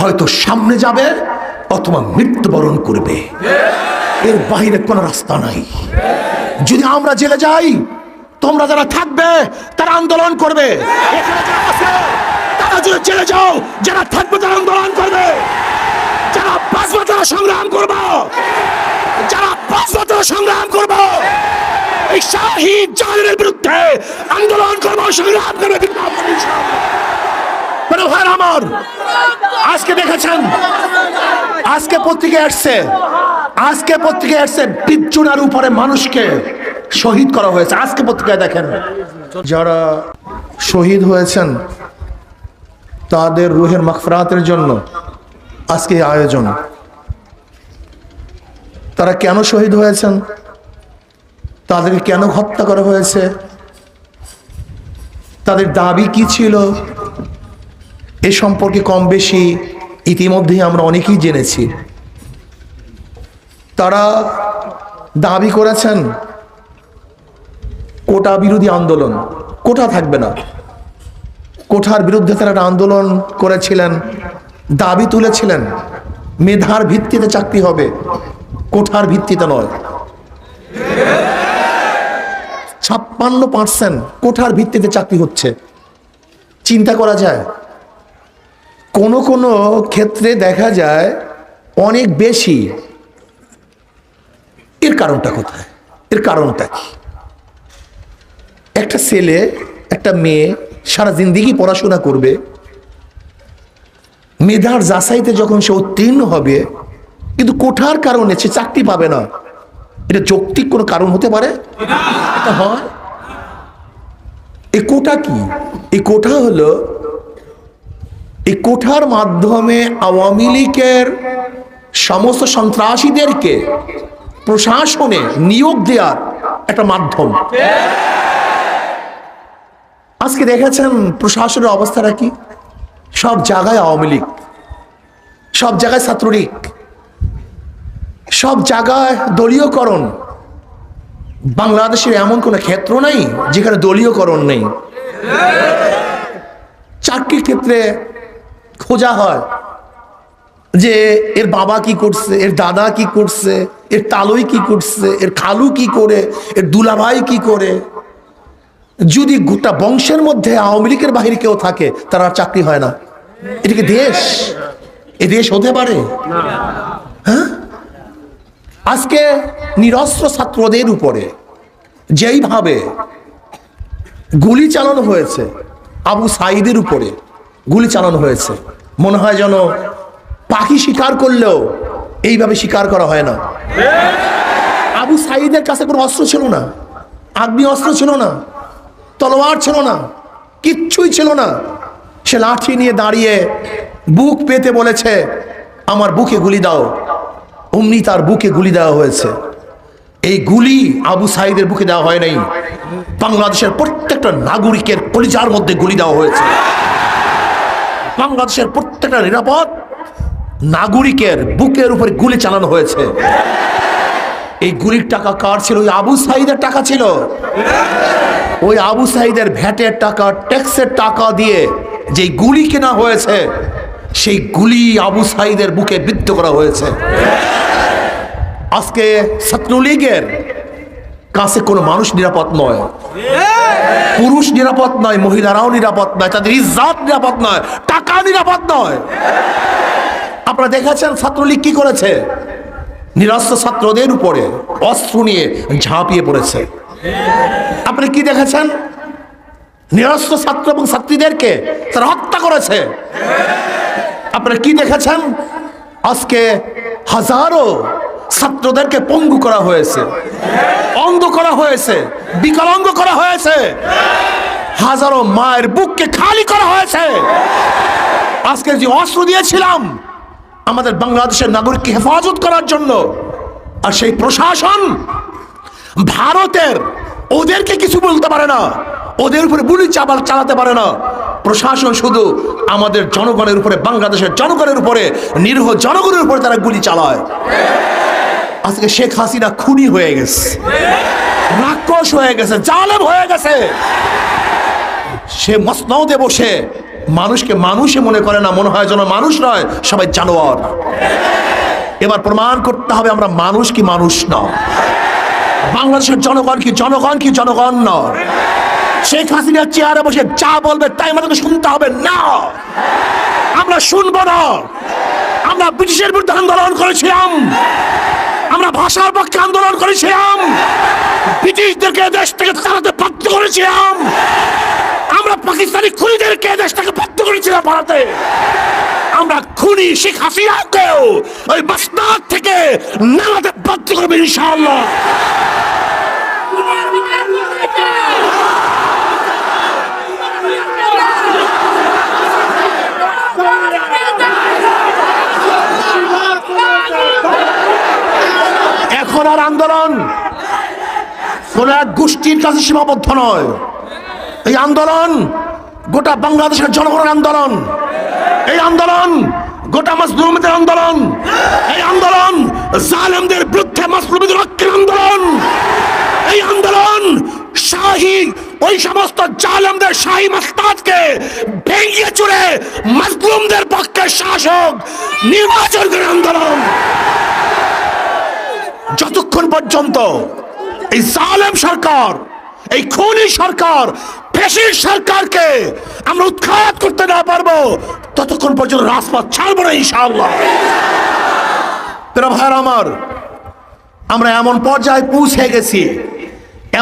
হয়তো সামনে যাবে অথবা মৃত্যুবরণ করবে, এর বাইরে কোনো রাস্তা নাই। যদি আমরা জেলে যাই, তোমরা যারা থাকবে তারা আন্দোলন করবে। এখানে যারা আছে তারা যদি জেলে যাও, যারা থাকবে তারা আন্দোলন করবে। যারা বাঁচবে তারা সংগ্রাম করবো, যারা বাঁচবে তারা সংগ্রাম করবো। এই শাহিদ জাহানের বিরুদ্ধে আন্দোলন করবো, সংগ্রাম করবে। আমার আজকে দেখেছেন, আজকে পত্রিকায় আসছে পিচ্চুনার উপরে মানুষকে শহীদ করা হয়েছে। আজকে পত্রিকায় দেখেন, যারা শহীদ হয়েছেন তাদের রুহের মাগফিরাতের জন্য আজকে এই আয়োজন। তারা কেন শহীদ হয়েছেন, তাদেরকে কেন হত্যা করা হয়েছে, তাদের দাবি কি ছিল, এ সম্পর্কে কম বেশি ইতিমধ্যেই আমরা অনেকেই জেনেছি। তারা দাবি করেছেন কোটা বিরোধী আন্দোলন, কোটা থাকবে না। কোটার বিরুদ্ধে তারা আন্দোলন করেছিলেন, দাবি তুলেছিলেন মেধার ভিত্তিতে চাকরি হবে, কোটার ভিত্তিতে নয়। 56% কোটার ভিত্তিতে চাকরি হচ্ছে। চিন্তা করা যায়, কোনো কোনো ক্ষেত্রে দেখা যায় অনেক বেশি। এর কারণটা কোথায়, এর কারণটা কি? একটা ছেলে একটা মেয়ে সারা জিন্দেগি পড়াশোনা করবে, মেধার যাচাইতে যখন সে উত্তীর্ণ হবে, কিন্তু কোটার কারণে সে চাকরি পাবে না, এটা যৌক্তিক কোনো কারণ হতে পারে? এটা হয়। এই কোটা কি? এই কোটা হলো, এই কোটার মাধ্যমে আওয়ামী লীগের সমস্ত সন্ত্রাসীদেরকে প্রশাসনে নিয়োগ দেওয়ার একটা মাধ্যম। আজকে দেখেছেন প্রশাসনের অবস্থাটা কি? সব জায়গায় আওয়ামী লীগ, সব জায়গায় ছাত্রলীগ, সব জায়গায় দলীয়করণ। বাংলাদেশের এমন কোনো ক্ষেত্র নাই যেখানে দলীয়করণ নেই। চাকরির ক্ষেত্রে খোঁজা হয় যে এর বাবা কি করছে, এর দাদা কি করছে, এর তালুই কি করছে, এর খালু কি করে, এর দুলাভাই কি করে। যদি গোটা বংশের মধ্যে আওয়ামী লীগের বাহিরে কেউ থাকে, তার আর চাকরি হয় না। এটাকে দেশ, এ দেশ হতে পারে? হ্যাঁ, আজকে নিরস্ত্র ছাত্রদের উপরে যেইভাবে গুলি চালানো হয়েছে, আবু সাঈদের উপরে গুলি চালানো হয়েছে, মনে হয় যেন পাখি শিকার করলেও এইভাবে শিকার করা হয় না। আবু সাঈদের কাছে কোনো অস্ত্র ছিল না, আগ্নি অস্ত্র ছিল না, তলোয়ার ছিল না, কিচ্ছুই ছিল না। সে লাঠি নিয়ে দাঁড়িয়ে বুক পেতে বলেছে, আমার বুকে গুলি দাও। অমনি তার বুকে গুলি দেওয়া হয়েছে। এই গুলি আবু সাঈদের বুকে দেওয়া হয় নাই, বাংলাদেশের প্রত্যেকটা নাগরিকের কলিজার মধ্যে গুলি দেওয়া হয়েছে। বাংলাদেশের প্রত্যেকটা নিরাপদ নাগরিকের বুকের উপরে গুলি চালানো হয়েছে। এই গুলির টাকা কার ছিল? ওই আবু সাঈদের টাকা ছিল। ওই আবু সাঈদের ভ্যাটের টাকা, ট্যাক্সের টাকা দিয়ে যে গুলি কেনা হয়েছে, সেই গুলি আবু সাঈদের বুকে বিদ্ধ করা হয়েছে। আজকে ছাত্রলীগের কাছে কোনো মানুষ নিরাপদ নয়, পুরুষ নিরাপদ নয়, মহিলারাও নিরাপদ নয়, তাদের ইজ্জত নিরাপদ নয়, টাকা নিরাপদ নয়। আপনারা দেখেছেন ছাত্রলীগ কি করেছে? নিরস্ত্র ছাত্রদের উপরে অস্ত্র নিয়ে ঝাঁপিয়ে পড়েছে। আপনি কি দেখেছেন? নিরস্ত্র ছাত্র এবং ছাত্রীদেরকে তারা হত্যা করেছে। আপনারা কি দেখেছেন? আজকে হাজারো ছাত্রদেরকে পঙ্গু করা হয়েছে, অন্ধ করা হয়েছে, বিকলাঙ্গ করা হয়েছে, হাজারো মায়ের বুককে খালি করা হয়েছে। আজকে যে অস্ত্র দিয়েছিলাম আমাদের বাংলাদেশের নাগরিককে হেফাজত করার জন্য, আর সেই প্রশাসন ভারতের ওদেরকে কিছু বলতে পারে না, ওদের উপরে গুলি চালাতে পারে না। প্রশাসন শুধু আমাদের জনগণের উপরে, বাংলাদেশের জনগণের উপরে, নিরীহ জনগণের উপরে তারা গুলি চালায়। আজকে শেখ হাসিনা খুনি হয়ে গেছে, রাক্ষস হয়ে গেছে, জালেম হয়ে গেছে। সে মসনদে বসে মানুষকে মানুষে মনে করে না, মনে হয় যেন মানুষ নয়, সবাই জানোয়ার। এবার প্রমাণ করতে হবে আমরা মানুষ কি মানুষ নয়, বাংলাদেশের জনগণ কি জনগণ কি জনগণ নয়। শেখ হাসিনার চেয়ারে বসে যা বলবে তাই আমাদেরকে শুনতে হবে না, আমরা শুনবো না। আমরা ব্রিটিশের বিরুদ্ধে আন্দোলন করেছিলাম, আমরা ভাষার পক্ষে আন্দোলন করেছিলাম, ব্রিটিশদেরকে দেশ থেকে তাড়াতে বাধ্য করেছিলাম, আমরা পাকিস্তানি খুনিদেরকে দেশ থেকে বাধ্য করেছিলাম ভারতে। আমরা খুনি শেখ হাসিনাকেও ওই বাসনাদ থেকে নামাতে বাধ্য করবে ইনশাআল্লাহ। এখন আর আন্দোলন কোন এক গোষ্ঠীর কাছে সীমাবদ্ধ নয়, এই আন্দোলন গোটা বাংলাদেশের জনগণের আন্দোলন, এই আন্দোলন গোটা মাজলুমদের আন্দোলন, এই আন্দোলন জালেমদের বিরুদ্ধে মাজলুমদের রক্ষার আন্দোলন, এই আন্দোলন শাহী ওই সমস্ত জালেমদের শাহী মাস্তাদকে ভেঙে চুরে মাজলুমদের পক্ষে শাসক নির্বাচন করার আন্দোলন। যতক্ষণ পর্যন্ত এই জালেম সরকার, এই খুনি সরকার, ফ্যাসিস্ট সরকারকে আমরা উৎখাত করতে না পারবো ততক্ষণ পর্যন্ত রাজপথ ছাড়বো না ইনশাআল্লাহ। প্রিয় ভাইরা আমার, আমরা এমন পর্যায়ে পৌঁছে গেছি,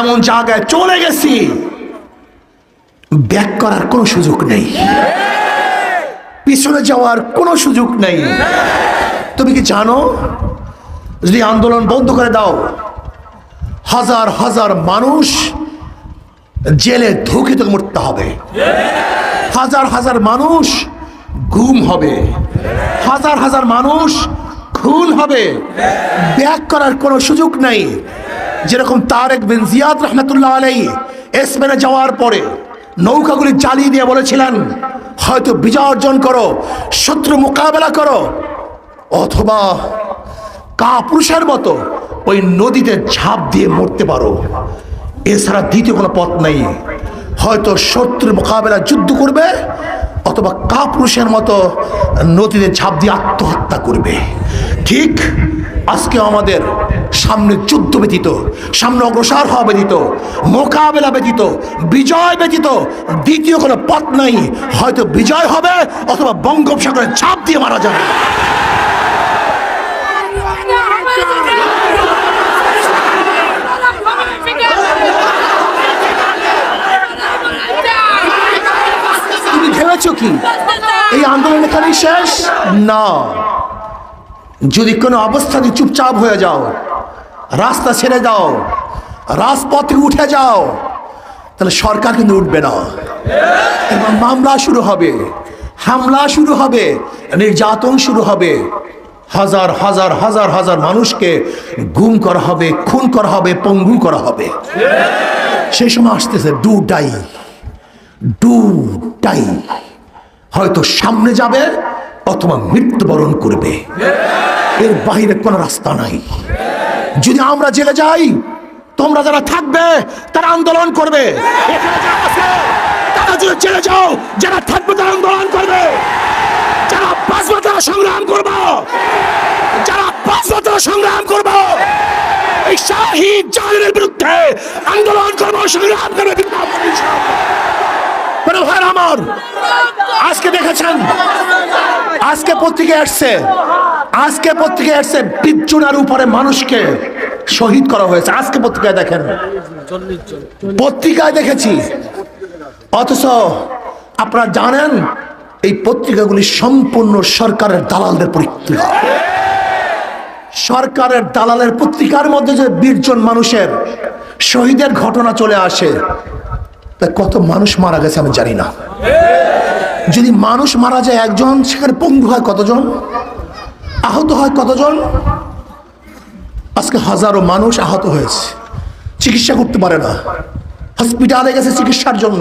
এমন জায়গায় চলে গেছি, ব্যাক করার কোনো সুযোগ নেই, পিছনে যাওয়ার কোনো সুযোগ নেই। তুমি কি জানো যদি আন্দোলন বন্ধ করে দাও, হাজার হাজার মানুষ জেলে ধুকে থেকে মরতে হবে, হাজার হাজার মানুষ গুম হবে, হাজার হাজার মানুষ খুন হবে, ব্যাক করার কোনো সুযোগ নাই। যেরকম তারেক বিন জিয়াদ রহমতুল্লাহ আলাইহি স্পেনে যাওয়ার পরে নৌকাগুলি জ্বালিয়ে দিয়ে বলেছিলেন, হয়তো বিজয় অর্জন করো, শত্রু মোকাবেলা করো, অথবা কাপুরুষের মতো ওই নদীতে ঝাঁপ দিয়ে মরতে পারো, এছাড়া দ্বিতীয় কোনো পথ নেই। হয়তো শত্রুর মোকাবেলা যুদ্ধ করবে, অথবা কাপুরুষের মতো নদীতে ঝাঁপ দিয়ে আত্মহত্যা করবে। ঠিক আজকে আমাদের সামনে যুদ্ধ ব্যতীত, সামনে অগ্রসর হওয়া ব্যতীত, মোকাবেলা ব্যতীত, বিজয় ব্যতীত দ্বিতীয় কোনো পথ নাই। হয়তো বিজয় হবে, অথবা বঙ্গোপসাগরে ঝাঁপ দিয়ে মারা যাবে। তুমি ভেবেছো কি এই আন্দোলন এখানেই শেষ? না, যদি কোনো অবস্থাতে চুপচাপ হয়ে যাও, রাস্তা ছেড়ে দাও, রাজপথে উঠে যাও, তাহলে সরকার কিন্তু উঠবে না, এবং মামলা শুরু হবে, হামলা শুরু হবে, নির্যাতন শুরু হবে, হাজার হাজার হাজার হাজার মানুষকে গুম করা হবে, খুন করা হবে, পঙ্গু করা হবে। সেই সময় আসতেছে ডু ডাই, ডু ডাই, হয়তো সামনে যাবে অথবা মৃত্যুবরণ করবে, এর বাইরে কোনো রাস্তা নাই। যদি আমরা জেলে যাই, তোমরা যারা থাকবে তারা আন্দোলন করবে, তারা যদি জেলে যাও, যারা থাকবে তারা আন্দোলন করবে, যারা বাঁচবে তারা সংগ্রাম করবো, যারা বাঁচবে তারা সংগ্রাম করবো, এই শাহী জালেমের বিরুদ্ধে আন্দোলন করবো, সংগ্রাম করবে। আমার আজকে দেখেছেন, আজকে পত্রিকায় আসছে, আজকে পত্রিকায় আসছে বিচ্ছুনার উপরে মানুষকে শহীদ করা হয়েছে। আজকে পত্রিকায় দেখেন, পত্রিকায় দেখেছি। অথচ আপনারা জানেন এই পত্রিকাগুলি সম্পূর্ণ সরকারের দালালদের পত্রিকা। সরকারের দালালের পত্রিকার মধ্যে যে 20 জন মানুষের শহীদের ঘটনা চলে আসে, তা কত মানুষ মারা গেছে আমি জানি না। যদি মানুষ মারা যায় একজন, সেখানে পঙ্গু হয় কতজন, আহত হয় কতজন। আজকে হাজারো মানুষ আহত হয়েছে, চিকিৎসা করতে পারে না, হসপিটালে গেছে চিকিৎসার জন্য,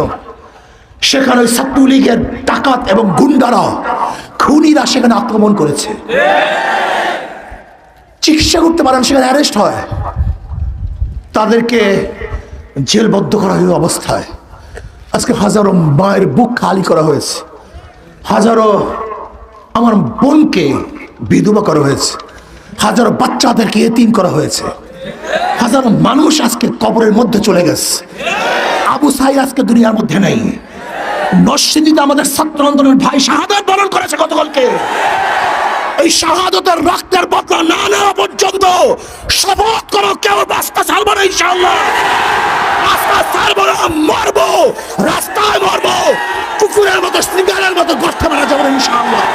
সেখানে ওই ছাত্রলীগের ডাকাত এবং গুন্ডারা, খুনিরা সেখানে আক্রমণ করেছে, চিকিৎসা করতে পারেন, সেখানে অ্যারেস্ট হয়, তাদেরকে জেলবদ্ধ করা হয়ে অবস্থায় আজকে হাজারো মায়ের বুক খালি করা হয়েছে, হাজারো আমার বোনকে বিধবা করা হয়েছে, হাজারো বাচ্চাদেরকে এতিম করা হয়েছে, হাজারো মানুষ আজকে কবরের মধ্যে চলে গেছে। আবু সাইদ আজকে দুনিয়ার মধ্যে নেই। নরসিংদীতে আমাদের ছাত্র আন্দোলনের ভাই শাহাদাত বরণ করেছে গতকালকে। এই শাহাদাতের রক্তের বদলা না নেওয়া পর্যন্ত শপথ করো কেউ রাস্তা ছাড়বো না। ইনশাআল্লাহ রাস্তা ছাড়বো না, মরবো, রাস্তায় মরবো, কুকুরের মতো সিঙ্গারের মতো গর্ত মারা যাবো না। ইনশাআল্লাহ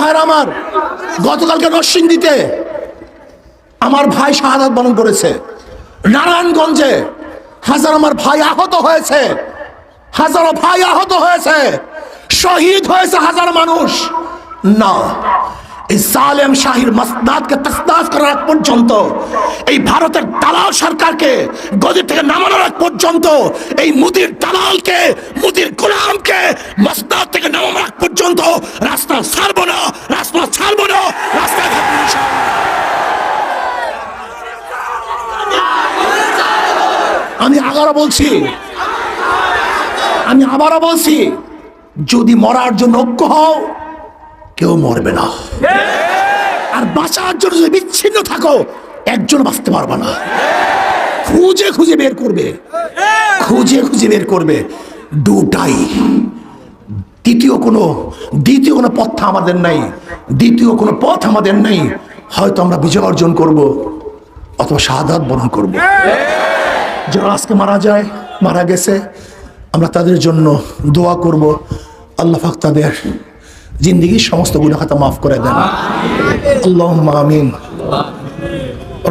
ভাইরা আমার, গতকালকে নরসিংদীতে আমার ভাই শাহাদাত বরণ করেছে। নারায়ণগঞ্জে হাজার আমার ভাই আহত হয়েছে, হাজারো ভাই আহত হয়েছে, শহীদ হয়েছে হাজার মানুষ। না, এই জালেম শাহীর মাসনাদকে তসনাস করার আগ পর্যন্ত, এই ভারতের দালাল সরকারকে গদি থেকে নামানোর আগ পর্যন্ত, এই মুদির দালালকে, মুদির গোলামকে মাসনাদ থেকে নামানোর আগ পর্যন্ত রাস্তা ছাড়বো না, রাস্তা ছাড়বো না, রাস্তায় থাকবো ইনশাআল্লাহ। আমি আবারও বলছি, যদি মরার জন্য ঐক্য হও, কেউ মরবে না। আর বাঁচার জন্য যদি বিচ্ছিন্ন থাকো, একজন বাঁচতে পারবে না। খুঁজে খুঁজে বের করবে, খুঁজে খুঁজে বের করবে। দুটাই, দ্বিতীয় কোনো পথ আমাদের নাই, দ্বিতীয় কোনো পথ আমাদের নাই। হয়তো আমরা বিজয় অর্জন করব, অথবা শাহাদাত বরণ করব। যারা আজকে মারা গেছে, আমরা তাদের জন্য দোয়া করব। আল্লাহ পাক তাদের জিন্দেগির সমস্ত গুনাহ খাতা মাফ করে দেন। আল্লাহুম্মা আমিন।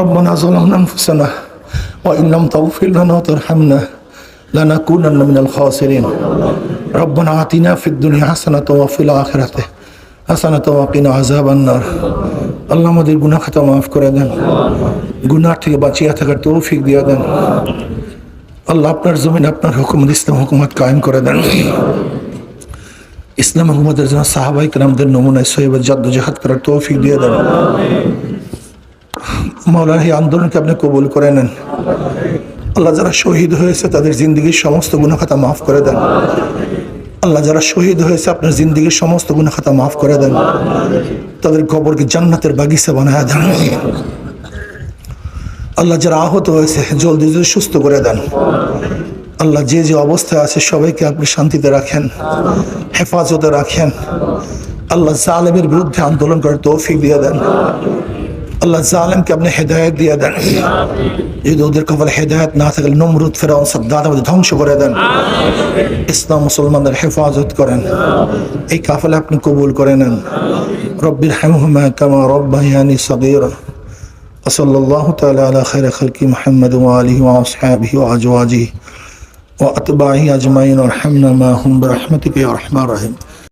রব্বানা যালামনা আনফুসানা ওয়া ইন লাম তাগফির লানা ওয়া তারহামনা লানাকুনান্না মিনাল খাসিরিন। রব্বানা আতিনা ফিদ দুনিয়া হাসানাতাও ওয়া ফিল আখিরাতি হাসানাতাও ওয়া কিনা আযাবান নার। আল্লাহ আমাদের গুনাহ খাতা মাফ করে দেন, গুনাহ থেকে বাঁচিয়ে থাকার তৌফিক দিয়ে দেন। আল্লাহ আপনার জমিন, আপনার হুকুমত, ইসলাম হুকুমত কায়েম করে দেন। ইসলাম হুকুমতের জন্য সাহাবায়ে কেরামদের নমুনায় সহিহ জাদ্দোজাহাদ করার তৌফিক দিয়ে দেন। মাওলানা এই আন্দোলনকে আপনি কবুল করে নেন। আল্লাহ যারা শহীদ হয়েছে তাদের জিন্দেগির সমস্ত গুনাহ খাতা মাফ করে দেন। আল্লাহ যারা শহীদ হয়েছে আপনার জিন্দেগির সমস্ত গুনাহ খাতা মাফ করে দেন। তাদের কবরকে জান্নাতের বাগিচা বানায় দেন। আল্লাহ যারা আহত হয়েছে জলদি সুস্থ করে দেন। আল্লাহ যে যে অবস্থায় আছে সবাইকে আপনি শান্তিতে রাখেন, হেফাজতে রাখেন। আল্লাহ জালেমের বিরুদ্ধে আন্দোলন করার তৌফিক দিয়ে দেন। আল্লাহ জালেমকে আপনি হেদায়েত দিয়ে দেন। যদি ওদের কপালে হেদায়েত না থাকলে নমরুদ, ফেরাউন, সাদ্দাত আমাদের ধ্বংস করে দেন। ইসলাম মুসলমানদের হেফাজত করেন। এই কাফেলা আপনি কবুল করে নেন। রব্বির হামহুমা কামা রব্বায়ানি সগীরা। সাল্লাল্লাহু তাআলা আলা খায়রি খালকি মুহাম্মদ ওয়া আলিহি ওয়া আসহাবিহি ওয়া আজওয়াজিহি ওয়া আতবাইহি আজমাইন ওয়ারহামনা মাহুম বিরহমাতিকা ইয়া আরহামার রাহিম।